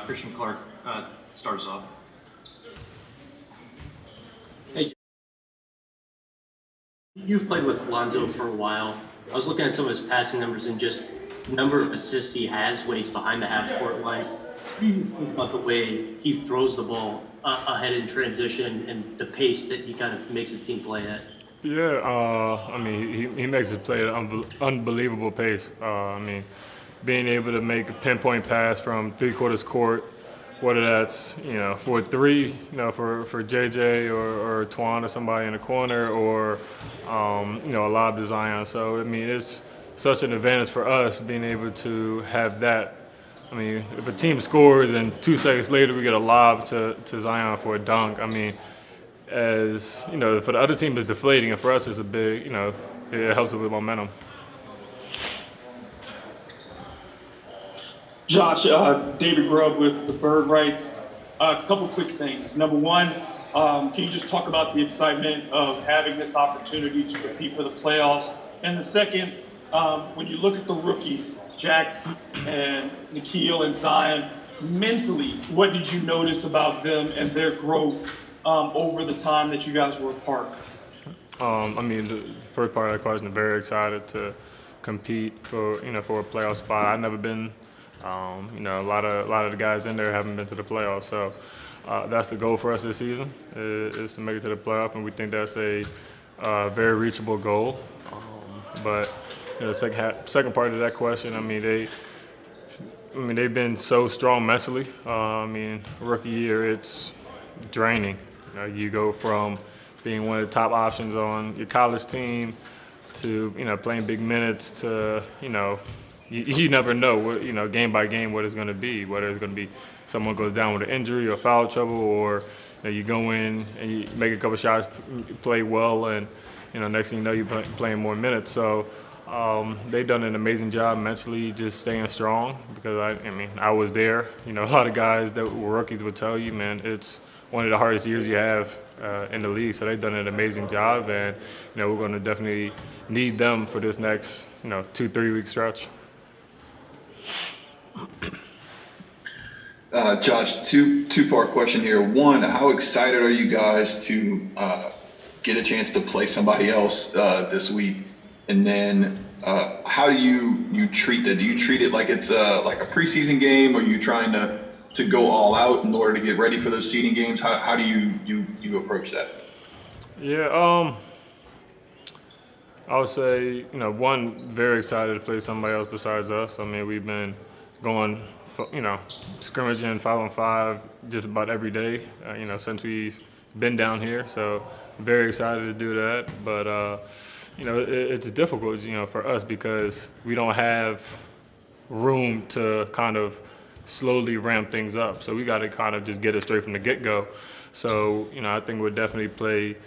Christian Clark start us off. Hey, you've played with Lonzo for a while. I was looking at some of his passing numbers and just number of assists he has when he's behind the half-court line. What do you think about the way he throws the ball ahead in transition and the pace that he kind of makes the team play at? Yeah, I mean, he makes it play at an unbelievable pace. I mean, being able to make a pinpoint pass from three-quarters court, whether that's, for a three, for JJ or Twan or somebody in the corner, or, a lob to Zion. So, I mean, it's such an advantage for us being able to have that. I mean, if a team scores and 2 seconds later we get a lob to Zion for a dunk, I mean, as, for the other team it's deflating, and for us it's a big, it helps with momentum. Josh, David Grubb with the Bird Rights. A couple quick things. Number one, can you just talk about the excitement of having this opportunity to compete for the playoffs? And the second, when you look at the rookies, Jackson and Nickeil and Zion, mentally, what did you notice about them and their growth over the time that you guys were apart? I mean, the first part of that question, I'm very excited to compete for a playoff spot. I've never been. A lot of the guys in there haven't been to the playoffs, so that's the goal for us this season is to make it to the playoff, and we think that's a very reachable goal. But the second part of that question, I mean they've been so strong mentally. I mean, rookie year it's draining. You go from being one of the top options on your college team to playing big minutes to You never know what game by game what it's going to be. Whether it's going to be someone goes down with an injury or foul trouble, or you go in and you make a couple shots, play well, and next thing you know you're playing more minutes. So they've done an amazing job mentally, just staying strong. Because I was there. A lot of guys that were rookies would tell you, man, it's one of the hardest years you have in the league. So they've done an amazing job, and we're going to definitely need them for this next 2-3 week stretch. Josh, two-part question here. One, how excited are you guys to get a chance to play somebody else this week? And then how do you treat that? Do you treat it like it's like a preseason game, or are you trying to go all out in order to get ready for those seeding games? How do you approach that? Yeah, I would say, one, very excited to play somebody else besides us. I mean, we've been going, scrimmaging 5-on-5 just about every day, since we've been down here. So very excited to do that. But, it's difficult, for us because we don't have room to kind of slowly ramp things up. So we got to kind of just get it straight from the get-go. So, I think we'll definitely play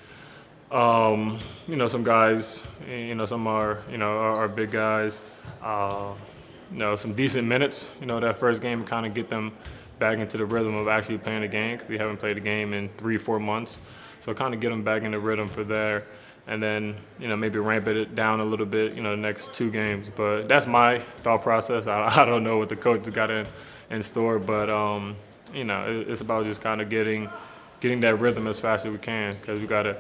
some guys, some are, are big guys, some decent minutes, that first game, kind of get them back into the rhythm of actually playing the game, because we haven't played a game in 3-4 months. So kind of get them back in the rhythm for there, and then, maybe ramp it down a little bit, the next 2 games. But that's my thought process. I don't know what the coach has got in store, but, it's about just kind of getting that rhythm as fast as we can, because we got to,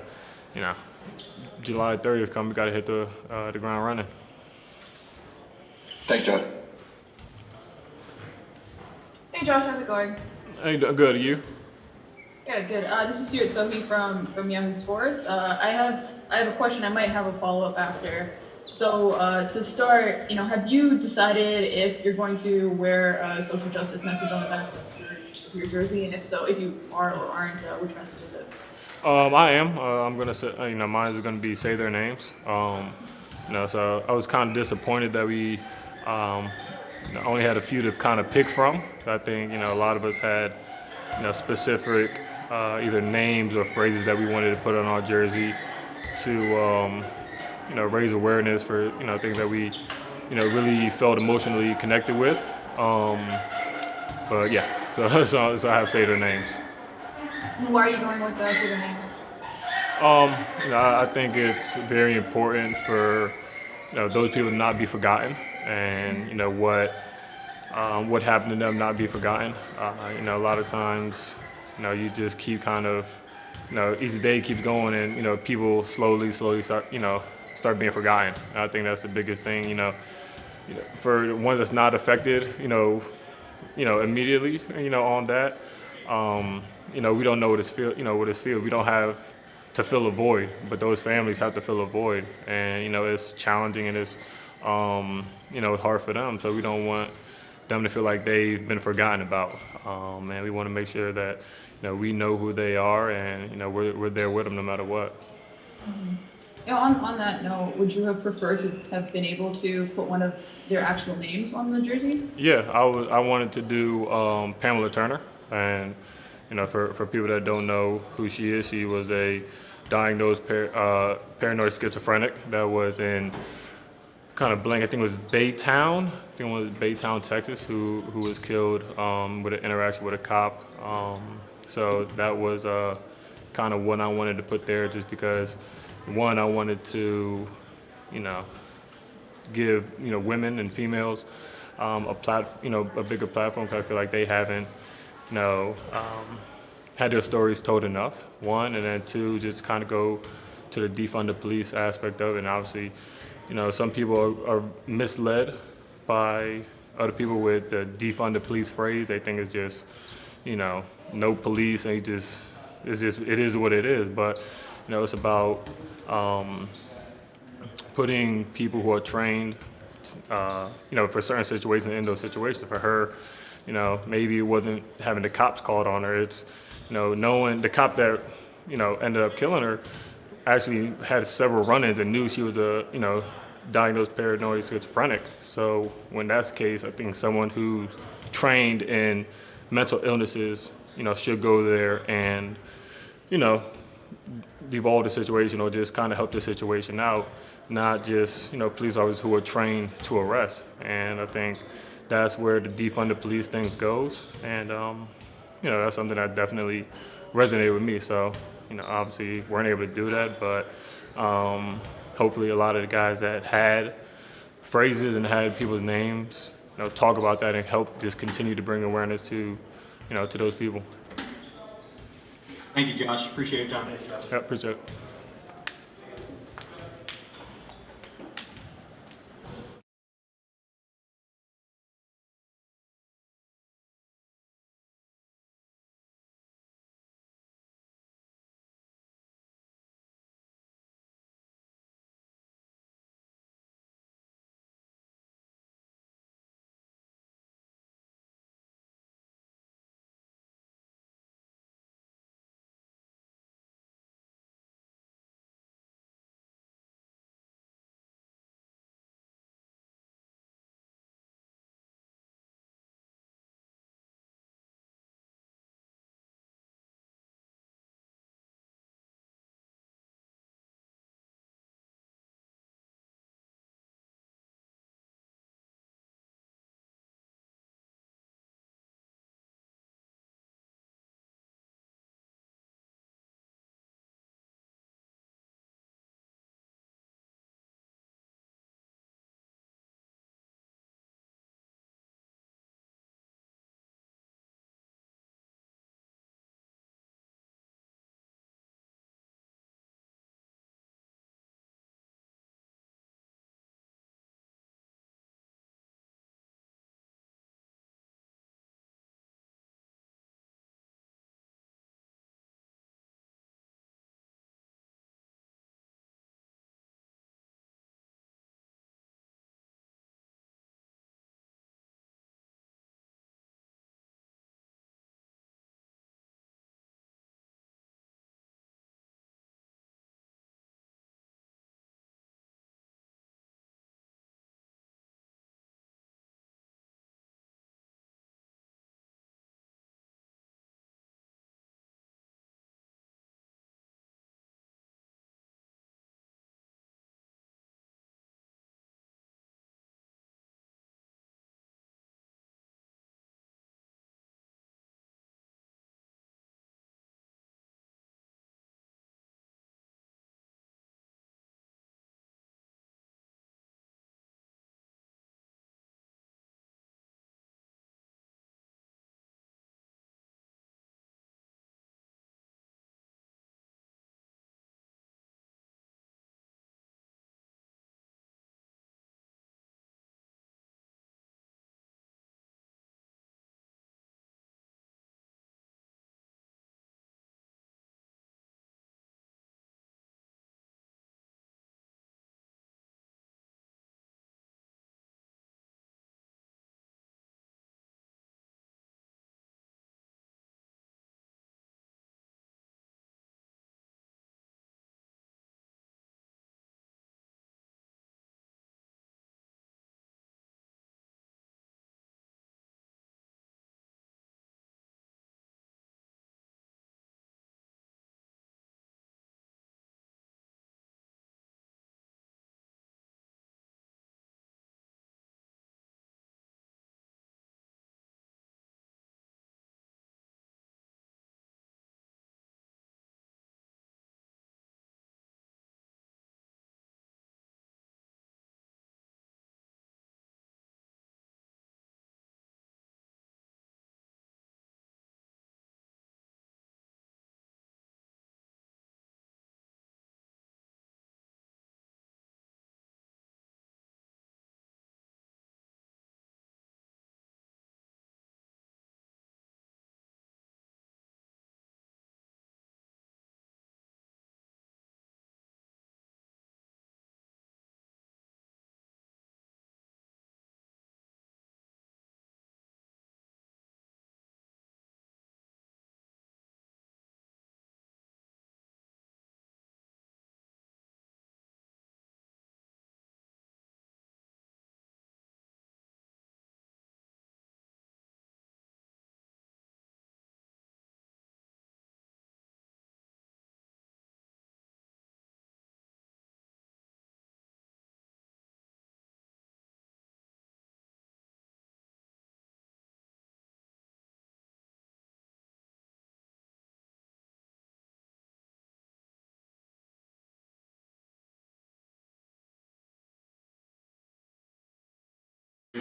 July 30th come, we got to hit the ground running. Thanks, Josh. Hey Josh, how's it going? Hey, good. You? Yeah, good. This is Stuart Sohi from Yahoo Sports. I have a question. I might have a follow-up after. So to start, have you decided if you're going to wear a social justice message on the back of your jersey, and if so, if you are or aren't, which message is it? I am. I'm gonna say, mine is gonna be say their names. So I was kind of disappointed that we only had a few to kind of pick from. So I think a lot of us had specific either names or phrases that we wanted to put on our jersey to raise awareness for things that we really felt emotionally connected with. But yeah, so I have say their names. Why are you going with the names? I think it's very important for those people to not be forgotten, and what what happened to them not be forgotten. A lot of times, you just keep kind of, each day keeps going, and people slowly start being forgotten. And I think that's the biggest thing. For the ones that's not affected, immediately, on that, we don't know what it's feel. What it's feel. We don't have to fill a void, but those families have to fill a void, and it's challenging and it's hard for them. So we don't want them to feel like they've been forgotten about, and we want to make sure that we know who they are, and we're there with them no matter what. On that note, would you have preferred to have been able to put one of their actual names on the jersey? Yeah, I wanted to do Pamela Turner, and for people that don't know who she is, she was a diagnosed paranoid schizophrenic that was in kind of blank. I think it was Baytown, Texas, who was killed with an interaction with a cop. So that was kind of what I wanted to put there, just because, one, I wanted to, give women and females a bigger platform, because I feel like they haven't, had their stories told enough. One, and then two, just kind of go to the defund the police aspect of it. And obviously, some people are misled by other people with the defund the police phrase. They think it's just, no police, and it is what it is. But, it's about putting people who are trained, for certain situations, in those situations. For her, maybe it wasn't having the cops called on her. It's, knowing the cop that, ended up killing her actually had several run-ins and knew she was a, diagnosed paranoid schizophrenic. So when that's the case, I think someone who's trained in mental illnesses, should go there and, devolve the situation or just kind of help the situation out, not just, police officers who are trained to arrest. And I think that's where the defund the police things goes. And, that's something that definitely resonated with me. So, obviously weren't able to do that, but hopefully a lot of the guys that had phrases and had people's names, talk about that and help just continue to bring awareness to, to those people. Thank you, Josh. Appreciate your time. Yeah, appreciate it.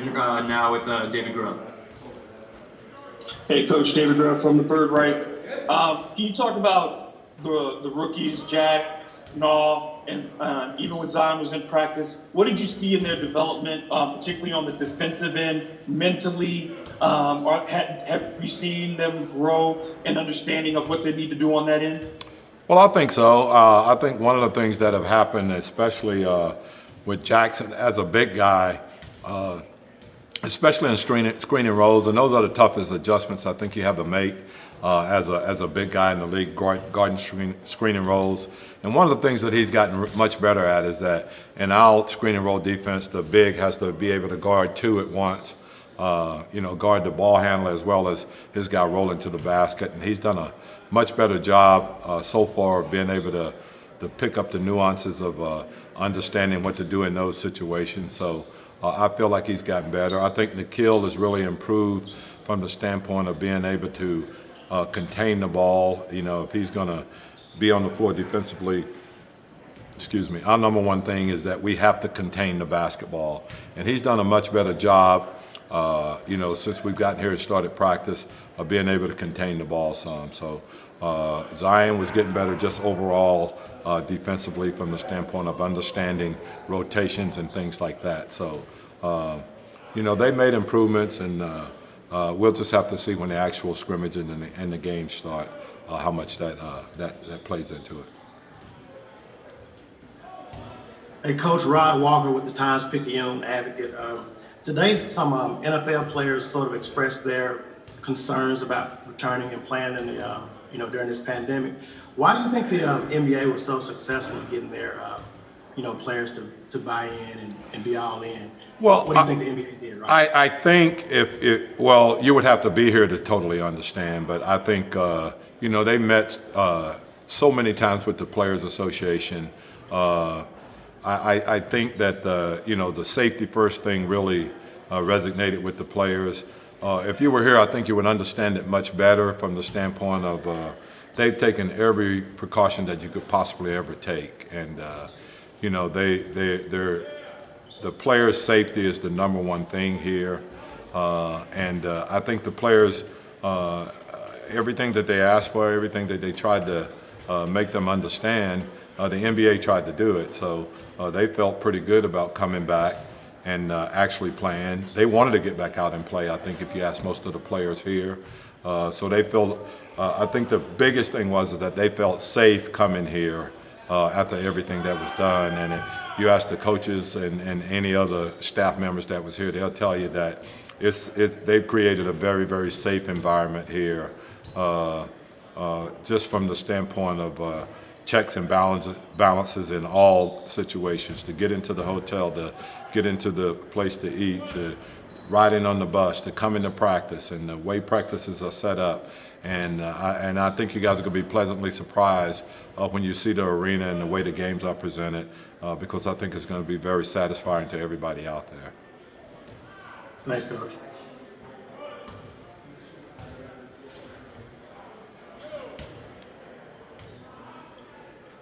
now with David Grubb. Hey, Coach, David Grubb from the Bird Rights. Can you talk about the rookies, Jax, NAW, and even when Zion was in practice? What did you see in their development, particularly on the defensive end, mentally? Have you seen them grow in understanding of what they need to do on that end? Well, I think so. I think one of the things that have happened, especially with Jackson as a big guy, especially in screening roles, and those are the toughest adjustments I think you have to make as a big guy in the league, guarding screening roles. And one of the things that he's gotten much better at is that in our screening role defense, the big has to be able to guard two at once. Guard the ball handler as well as his guy rolling to the basket, and he's done a much better job so far of being able to pick up the nuances of understanding what to do in those situations. So I feel like he's gotten better. I think Nickeil has really improved from the standpoint of being able to contain the ball. If he's going to be on the floor defensively, our number one thing is that we have to contain the basketball, and he's done a much better job. Since we've gotten here and started practice, of being able to contain the ball some. So Zion was getting better just overall defensively from the standpoint of understanding rotations and things like that. So, they made improvements, and we'll just have to see when the actual scrimmage and the games start how much that plays into it. Hey, Coach Rod Walker with the Times-Picayune Advocate. Today, some NFL players sort of expressed their concerns about returning and playing in the, during this pandemic. Why do you think the NBA was so successful in getting their, players to buy in and be all in? Well, what do you think the NBA did right? I think you would have to be here to totally understand, but I think, they met so many times with the Players Association. I think that the safety first thing really resonated with the players. If you were here, I think you would understand it much better from the standpoint of they've taken every precaution that you could possibly ever take, and the players' safety is the number one thing here, and I think the players, everything that they asked for, everything that they tried to make them understand, the NBA tried to do it. So they felt pretty good about coming back and actually playing. They wanted to get back out and play, I think, if you ask most of the players here. So they felt, I think the biggest thing was that they felt safe coming here after everything that was done. And if you ask the coaches and any other staff members that was here, they'll tell you that they've created a very, very safe environment here, just from the standpoint of checks and balances in all situations, to get into the hotel, to get into the place to eat, to riding on the bus, to come into practice, and the way practices are set up. And I think you guys are going to be pleasantly surprised when you see the arena and the way the games are presented, because I think it's going to be very satisfying to everybody out there. Thanks, Coach.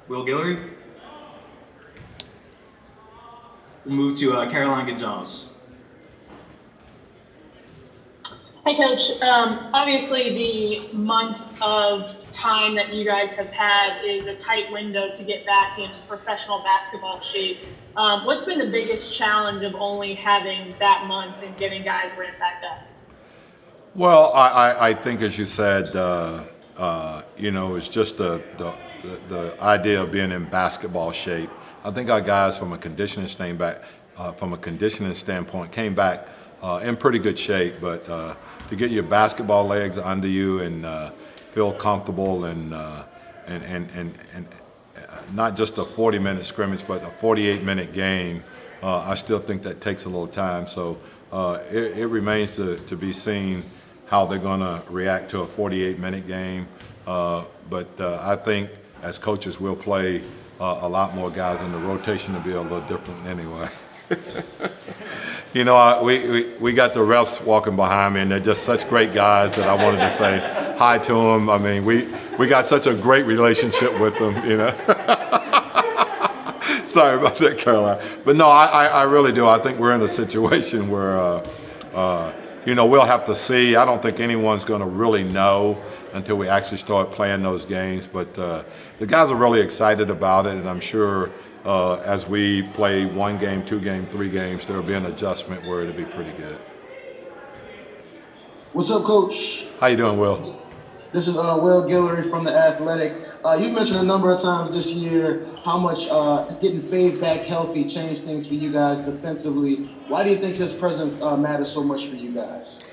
Will Guillory. We'll move to Caroline Gonzalez. Hi, Coach. Obviously, the month of time that you guys have had is a tight window to get back in professional basketball shape. What's been the biggest challenge of only having that month and getting guys ramped back up? Well, I think, as you said, it's just the idea of being in basketball shape. I think our guys, from a conditioning standpoint, came back in pretty good shape. But to get your basketball legs under you and feel comfortable and not just a 40-minute scrimmage, but a 48-minute game, I still think that takes a little time. So it remains to be seen how they're going to react to a 48-minute game. But I think as coaches, we'll play a lot more guys, and the rotation will be a little different anyway. We got the refs walking behind me, and they're just such great guys that I wanted to say hi to them. I mean, we got such a great relationship with them, Sorry about that, Caroline. But no, I really do. I think we're in a situation where, we'll have to see. I don't think anyone's going to really know until we actually start playing those games. But the guys are really excited about it, and I'm sure as we play 1 game, 2 game, 3 games, there'll be an adjustment where it'll be pretty good. What's up, Coach? How you doing, Will? This is Will Guillory from The Athletic. You mentioned a number of times this year how much getting Fave back healthy changed things for you guys defensively. Why do you think his presence matters so much for you guys?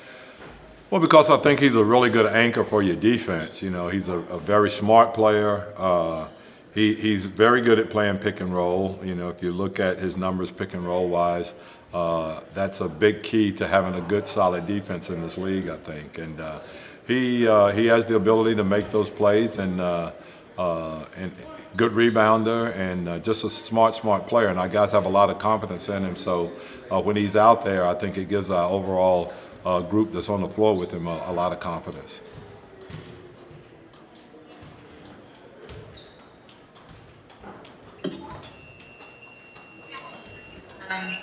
Well, because I think he's a really good anchor for your defense. He's a very smart player. He's very good at playing pick and roll. If you look at his numbers pick and roll wise, that's a big key to having a good, solid defense in this league, I think. And he has the ability to make those plays and good rebounder and just a smart player. And our guys have a lot of confidence in him. So when he's out there, I think it gives our overall group that's on the floor with him a lot of confidence.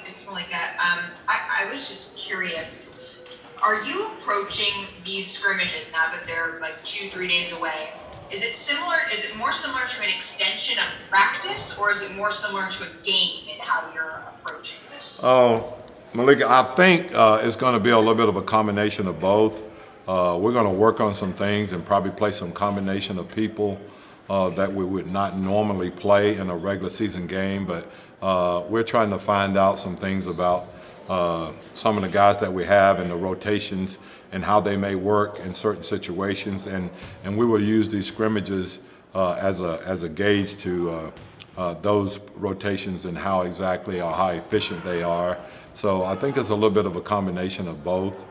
It's Malika. I was just curious, are you approaching these scrimmages now that they're like 2-3 days away? Is it more similar to an extension of practice, or is it more similar to a game in how you're approaching this? Oh, Malika, I think it's going to be a little bit of a combination of both. We're going to work on some things and probably play some combination of people that we would not normally play in a regular season game, but we're trying to find out some things about some of the guys that we have and the rotations and how they may work in certain situations, and we will use these scrimmages as a gauge to those rotations and how exactly or how efficient they are. So I think it's a little bit of a combination of both.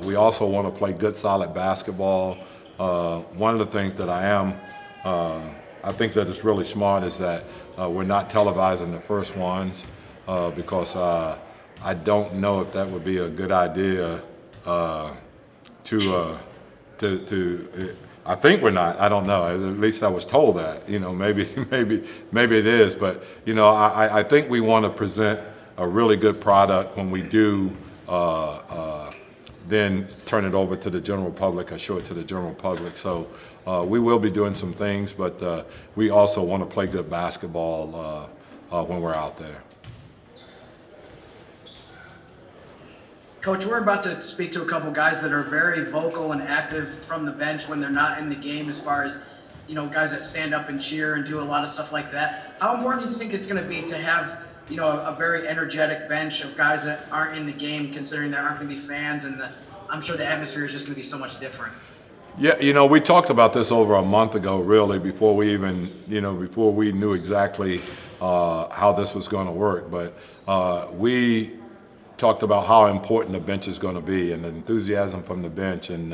We also want to play good, solid basketball. One of the things that I think that is really smart is that we're not televising the first ones because I don't know if that would be a good idea to I think we're not. I don't know. At least I was told that. Maybe it is. But I think we want to present a really good product when we do then turn it over to the general public or show it to the general public. So we will be doing some things, but we also want to play good basketball when we're out there. Coach, we're about to speak to a couple guys that are very vocal and active from the bench when they're not in the game, as far as, guys that stand up and cheer and do a lot of stuff like that. How important do you think it's going to be to have, a very energetic bench of guys that aren't in the game, considering there aren't going to be fans, and I'm sure the atmosphere is just going to be so much different? Yeah, we talked about this over a month ago, really, before we even, before we knew exactly how this was going to work. But we talked about how important the bench is going to be, and the enthusiasm from the bench and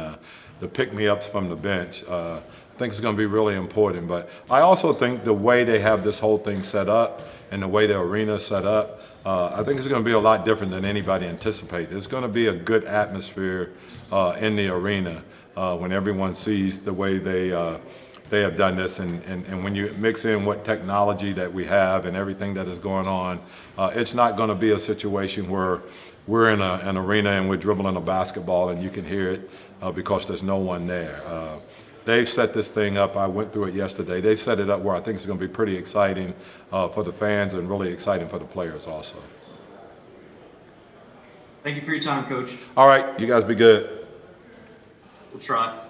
the pick-me-ups from the bench. I think it's going to be really important. But I also think the way they have this whole thing set up and the way the arena is set up, I think it's going to be a lot different than anybody anticipated. It's going to be a good atmosphere in the arena when everyone sees the way they have done this, and when you mix in what technology that we have and everything that is going on, it's not going to be a situation where we're in an arena and we're dribbling a basketball and you can hear it because there's no one there. They've set this thing up. I went through it yesterday. They set it up where I think it's going to be pretty exciting for the fans and really exciting for the players also. Thank you for your time, Coach. All right, you guys be good. We'll try.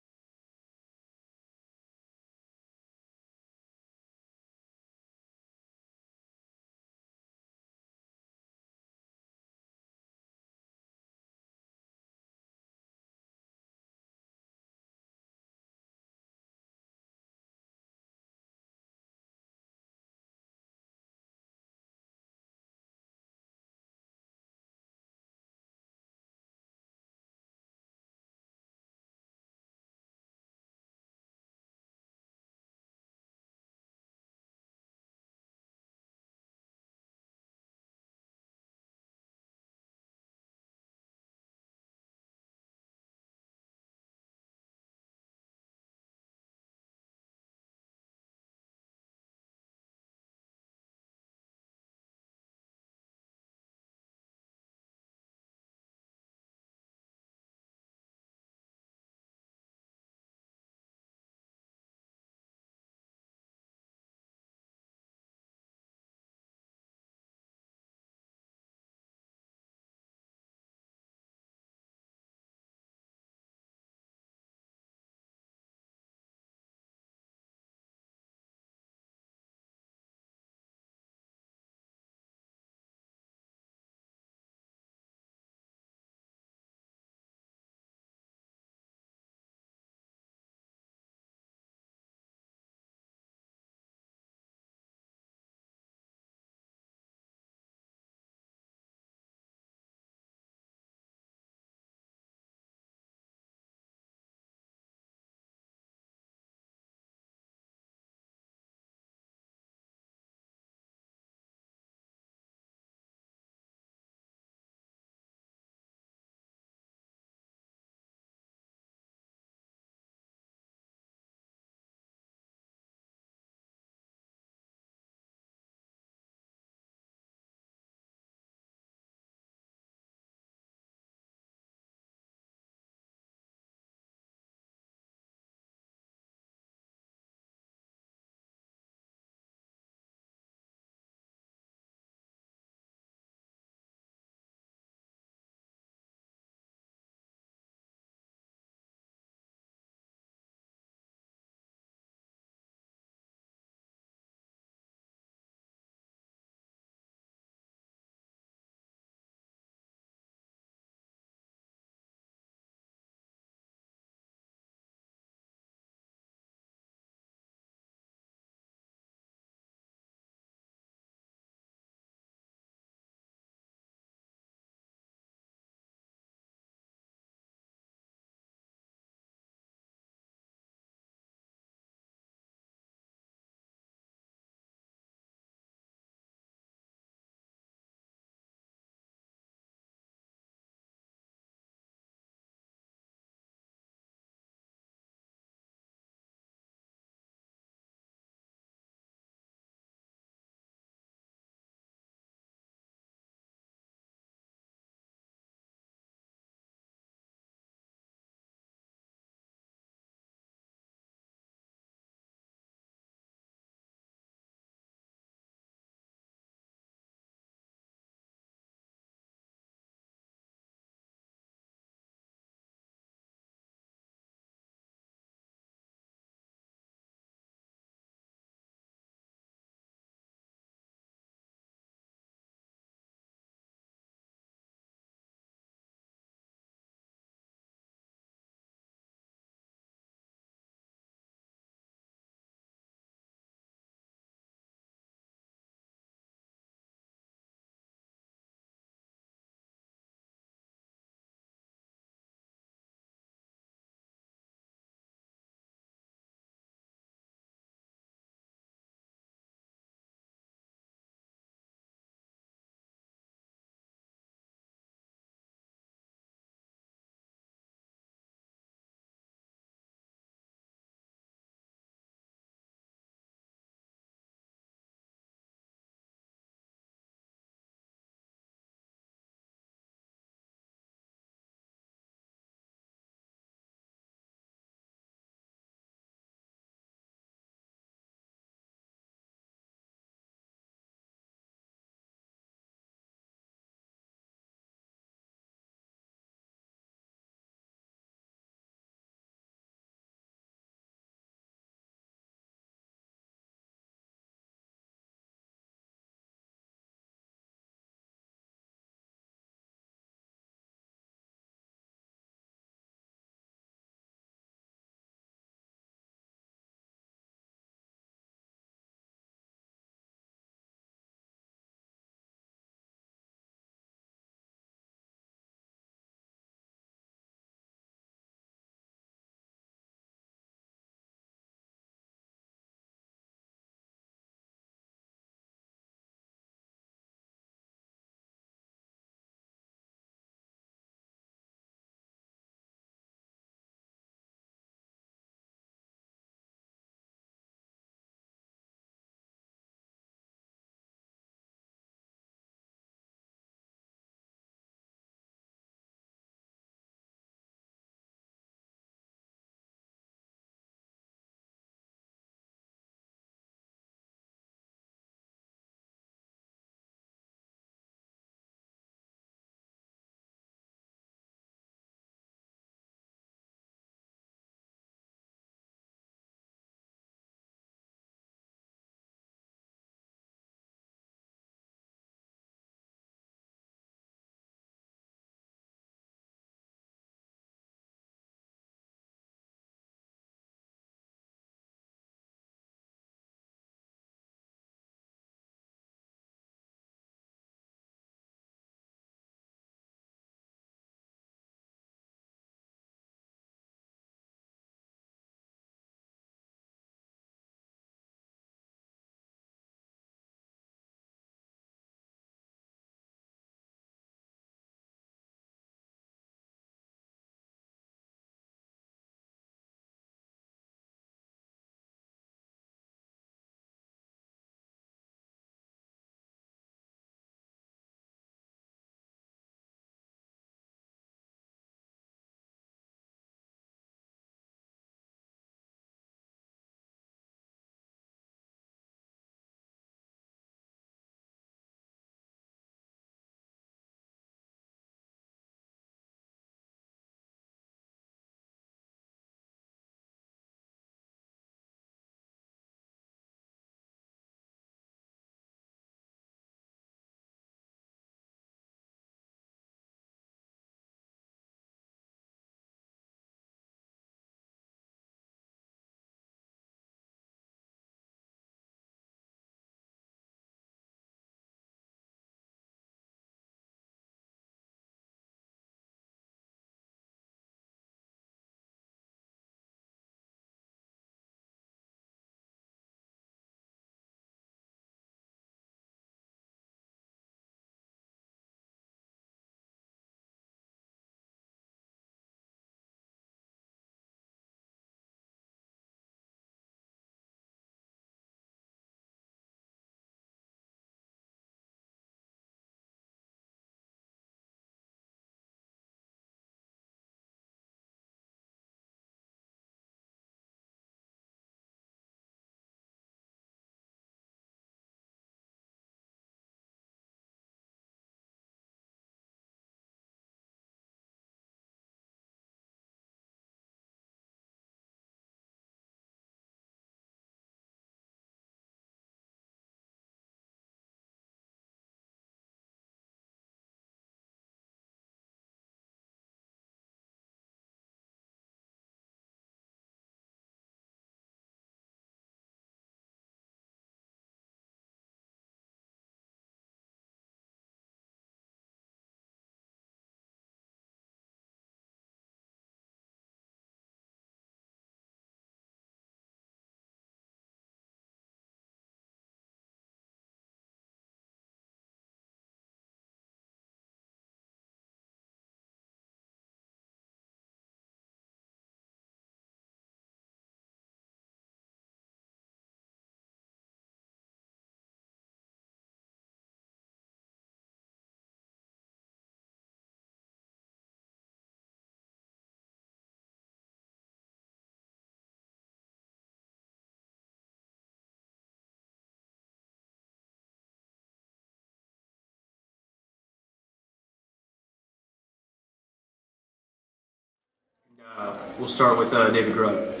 We'll start with David Grubb.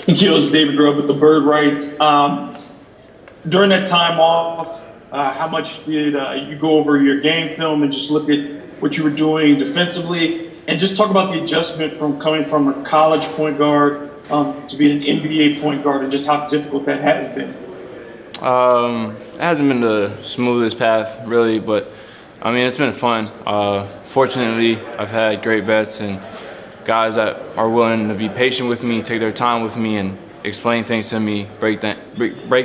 Nickeil, it's David Grubb with the Bird Rights. During that time off, how much did you go over your game film and just look at what you were doing defensively, and just talk about the adjustment from coming from a college point guard to being an NBA point guard, and just how difficult that has been? It hasn't been the smoothest path, really, but I mean, it's been fun. Fortunately, I've had great vets and guys that are willing to be patient with me, take their time with me, and explain things to me, break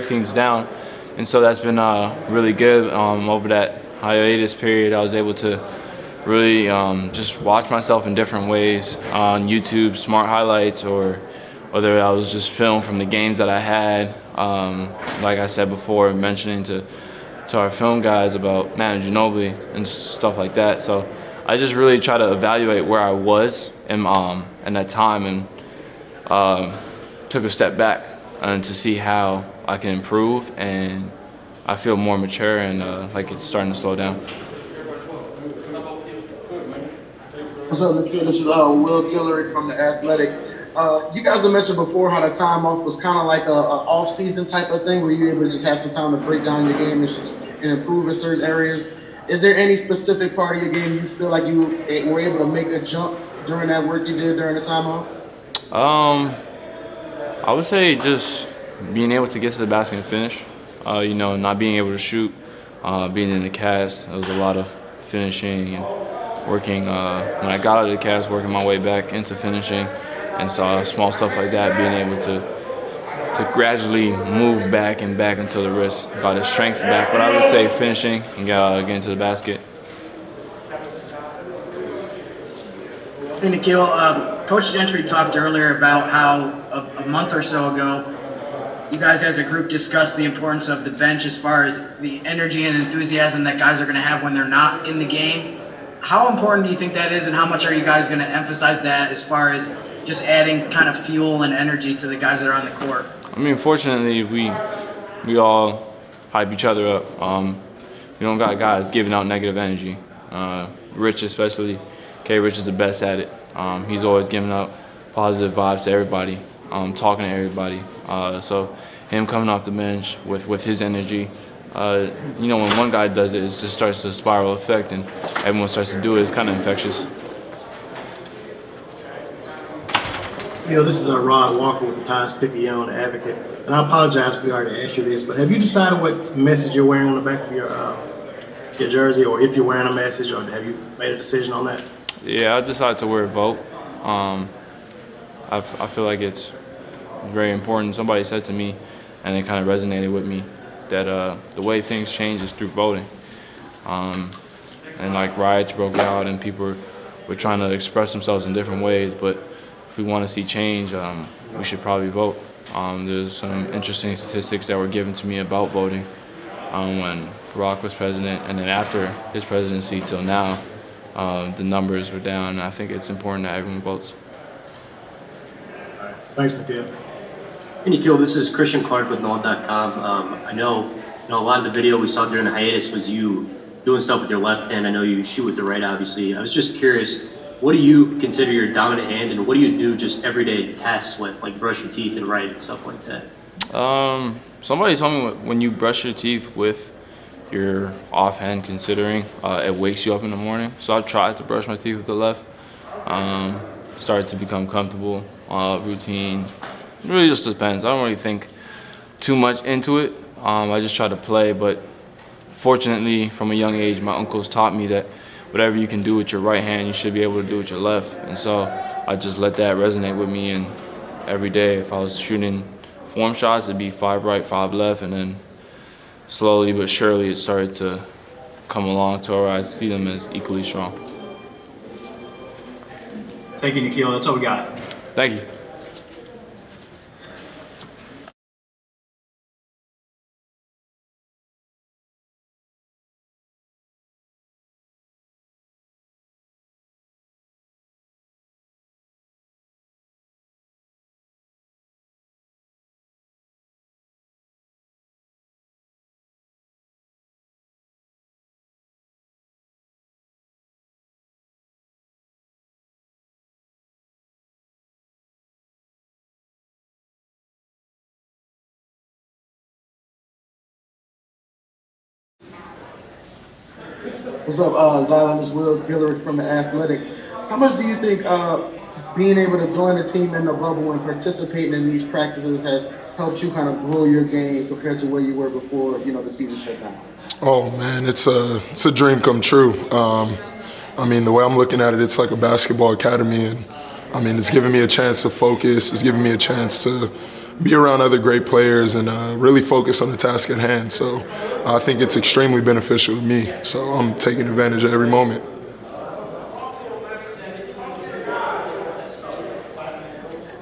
things down. And so that's been really good. Over that hiatus period, I was able to really just watch myself in different ways on YouTube, smart highlights, or whether I was just film from the games that I had. Like I said before, mentioning to our film guys about Manu Ginobili and stuff like that. So I just really try to evaluate where I was in that time, and took a step back to see how I can improve, and I feel more mature and like it's starting to slow down. What's up, Nickeil? This is Will Guillory from The Athletic. You guys have mentioned before how the time off was kind of like a off-season type of thing where you're able to just have some time to break down your game and improve in certain areas. Is there any specific part of your game you feel like you were able to make a jump during that work you did during the time off? I would say just being able to get to the basket and finish. Not being able to shoot, being in the cast. There was a lot of finishing and working. When I got out of the cast, working my way back into finishing, and so small stuff like that, being able to gradually move back until the wrist got its strength back. But I would say finishing and getting to the basket. Hey, Nickeil, Coach Gentry talked earlier about how a month or so ago, you guys as a group discussed the importance of the bench as far as the energy and enthusiasm that guys are going to have when they're not in the game. How important do you think that is, and how much are you guys going to emphasize that as far as just adding kind of fuel and energy to the guys that are on the court? I mean, fortunately, we all hype each other up. We don't got guys giving out negative energy. Rich especially, Rich is the best at it. He's always giving out positive vibes to everybody, talking to everybody. So him coming off the bench with his energy, when one guy does it, it just starts to spiral effect, and everyone starts to do it. It's kind of infectious. This is Rod Walker with the Times-Picayune Advocate, and I apologize if we already asked you this, but have you decided what message you're wearing on the back of your jersey, or if you're wearing a message, or have you made a decision on that? Yeah, I decided to wear Vote. I feel like it's very important. Somebody said to me, and it kind of resonated with me, that the way things change is through voting. And like riots broke out, and people were trying to express themselves in different ways, but if we want to see change, we should probably vote. There's some interesting statistics that were given to me about voting when Barack was president, and then after his presidency till now, the numbers were down. I think it's important that everyone votes. All right. Thanks, Nickeil. Hey, Nickeil, this is Christian Clark with NAW.com. I know a lot of the video we saw during the hiatus was you doing stuff with your left hand. I know you shoot with the right, obviously. I was just curious, what do you consider your dominant hand, and what do you do just everyday tasks with, like brush your teeth and write and stuff like that? Somebody told me when you brush your teeth with your offhand considering, it wakes you up in the morning. So I've tried to brush my teeth with the left. Started to become comfortable, routine. It really just depends. I don't really think too much into it. I just try to play, but fortunately from a young age, my uncles taught me that whatever you can do with your right hand, you should be able to do with your left. And so I just let that resonate with me, and every day if I was shooting form shots, it'd be 5 right, 5 left, and then slowly but surely it started to come along to where I see them as equally strong. Thank you, Nickeil. That's all we got. Thank you. What's up, Zylan? This is Will Guillory from The Athletic. How much do you think being able to join the team in the bubble and participating in these practices has helped you kind of grow your game compared to where you were before, the season shut down? Oh man, it's a dream come true. I mean, the way I'm looking at it, it's like a basketball academy, and I mean, it's giving me a chance to focus. It's giving me a chance to be around other great players and really focus on the task at hand. So I think it's extremely beneficial to me. So I'm taking advantage of every moment.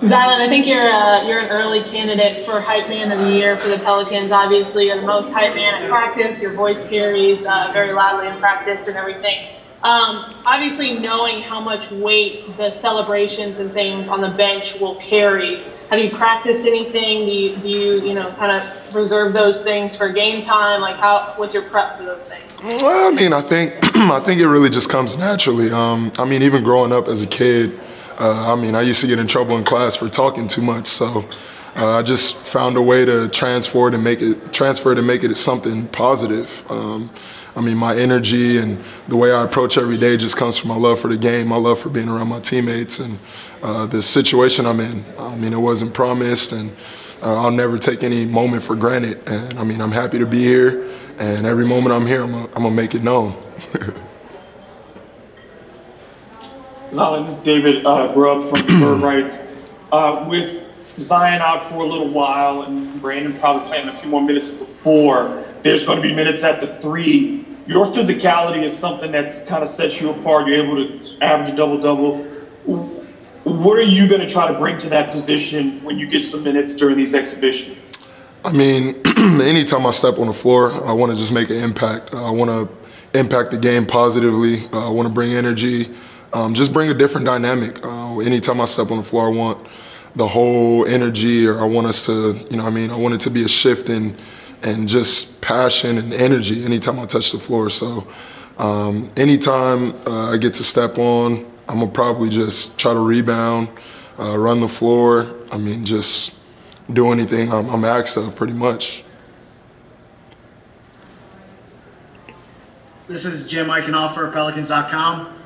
Zylan, I think you're an early candidate for Hype Man of the Year for the Pelicans. Obviously, you're the most hype man at practice. Your voice carries very loudly in practice and everything. Obviously, knowing how much weight the celebrations and things on the bench will carry, have you practiced anything? Do you kind of reserve those things for game time? Like, what's your prep for those things? Well, I mean, I think it really just comes naturally. I mean, even growing up as a kid, I used to get in trouble in class for talking too much. So I just found a way to transfer it and make it something positive. My energy and the way I approach every day just comes from my love for the game, my love for being around my teammates, and the situation I'm in. It wasn't promised, and I'll never take any moment for granted. And I'm happy to be here, and every moment I'm here, I'm gonna make it known. Zylan, this is David Grubb from the Bird Rights. With Zion out for a little while and Brandon probably playing a few more minutes at the 4, there's going to be minutes at the 3. Your physicality is something that's kind of sets you apart. You're able to average a double-double. What are you going to try to bring to that position when you get some minutes during these exhibitions? Anytime I step on the floor, I want to just make an impact. I want to impact the game positively. I want to bring energy. Just bring a different dynamic. Anytime I step on the floor, I want the whole energy, or I want us to, I want it to be a shift in just passion and energy anytime I touch the floor. So anytime I get to step on, I'm going to probably just try to rebound, run the floor. Just do anything I'm asked of pretty much. This is Jim Eichenhofer, Pelicans.com.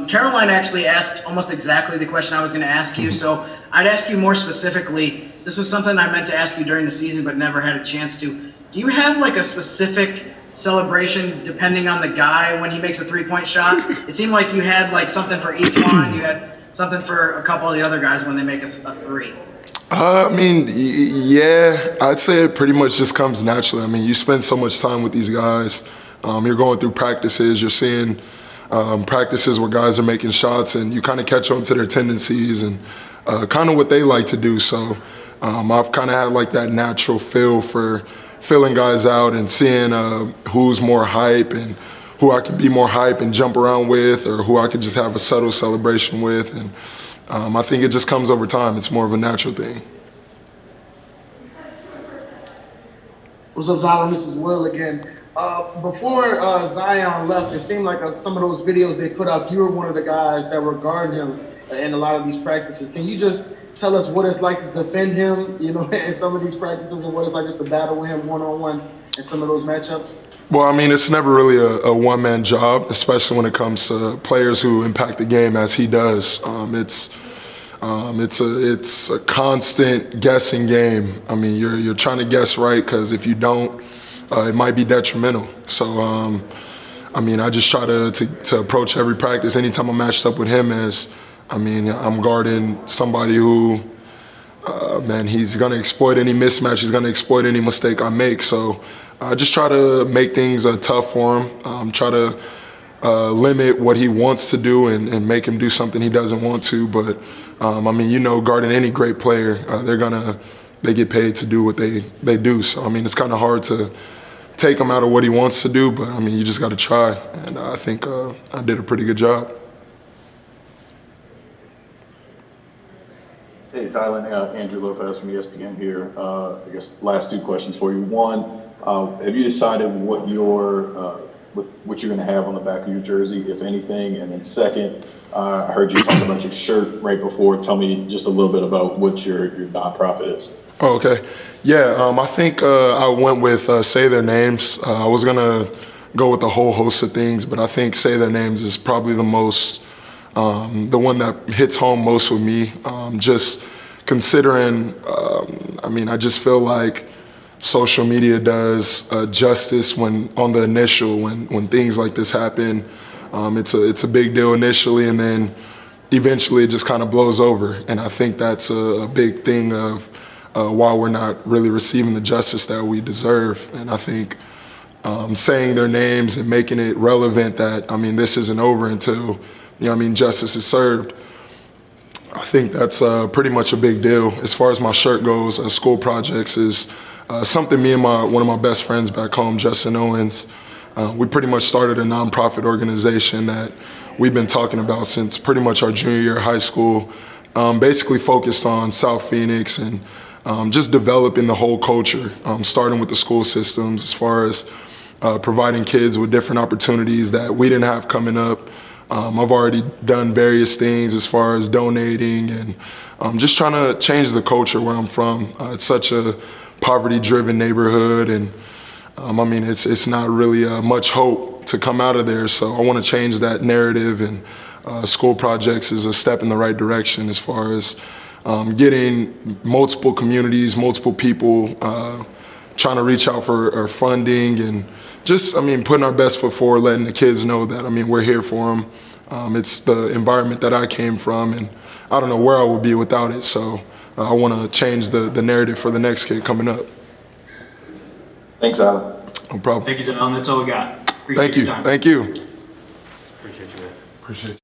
Caroline actually asked almost exactly the question I was going to ask you, so I'd ask you more specifically. This was something I meant to ask you during the season but never had a chance to. Do you have like a specific celebration depending on the guy when he makes a three-point shot? It seemed like you had like something for each one. You had something for a couple of the other guys when they make a three. Yeah, I'd say it pretty much just comes naturally. You spend so much time with these guys. You're going through practices. You're seeing practices where guys are making shots, and you kind of catch on to their tendencies and kind of what they like to do. So I've kind of had like that natural feel for filling guys out and seeing who's more hype and who I can be more hype and jump around with, or who I could just have a subtle celebration with. And I think it just comes over time. It's more of a natural thing. What's up, Zylan? This is Will again. Before Zion left, it seemed like some of those videos they put up, you were one of the guys that were guarding him in a lot of these practices. Can you just tell us what it's like to defend him, in some of these practices, and what it's like just to battle with him one-on-one in some of those matchups? Well, it's never really a one-man job, especially when it comes to players who impact the game as he does. It's a constant guessing game. You're trying to guess right, because if you don't, it might be detrimental. So, I just try to approach every practice anytime I'm matched up with him as, I'm guarding somebody who, he's going to exploit any mismatch. He's going to exploit any mistake I make. So I just try to make things tough for him. Try to limit what he wants to do and make him do something he doesn't want to. But, guarding any great player, they get paid to do what they do. So, it's kind of hard to take him out of what he wants to do, but, you just got to try. And I think I did a pretty good job. Hey, Zylan, Andrew Lopez from ESPN here. I guess last two questions for you. One, have you decided what you're going to have on the back of your jersey, if anything? And then second, I heard you talk about your shirt right before. Tell me just a little bit about what your nonprofit is. Oh, okay. Yeah, I think I went with Say Their Names. I was going to go with a whole host of things, but I think Say Their Names is probably the most, the one that hits home most with me. Just considering, I just feel like social media does justice when on the initial, when things like this happen. It's a big deal initially, and then eventually it just kind of blows over. And I think that's a big thing of why we're not really receiving the justice that we deserve. And I think saying their names and making it relevant that, this isn't over until, justice is served. I think that's pretty much a big deal. As far as my shirt goes, school projects is something me and one of my best friends back home, Justin Owens, we pretty much started a nonprofit organization that we've been talking about since pretty much our junior year of high school, basically focused on South Phoenix and just developing the whole culture, starting with the school systems as far as providing kids with different opportunities that we didn't have coming up. I've already done various things as far as donating and just trying to change the culture where I'm from. It's such a poverty-driven neighborhood, and it's not really much hope to come out of there. So I want to change that narrative, and school projects is a step in the right direction as far as getting multiple communities, multiple people trying to reach out for funding, and just, putting our best foot forward, letting the kids know that, we're here for them. It's the environment that I came from, and I don't know where I would be without it. So I want to change the narrative for the next kid coming up. Thanks, Alan. No problem. Thank you, Zylan. That's all we got. Thank you. Thank you. Appreciate you, man. Appreciate you.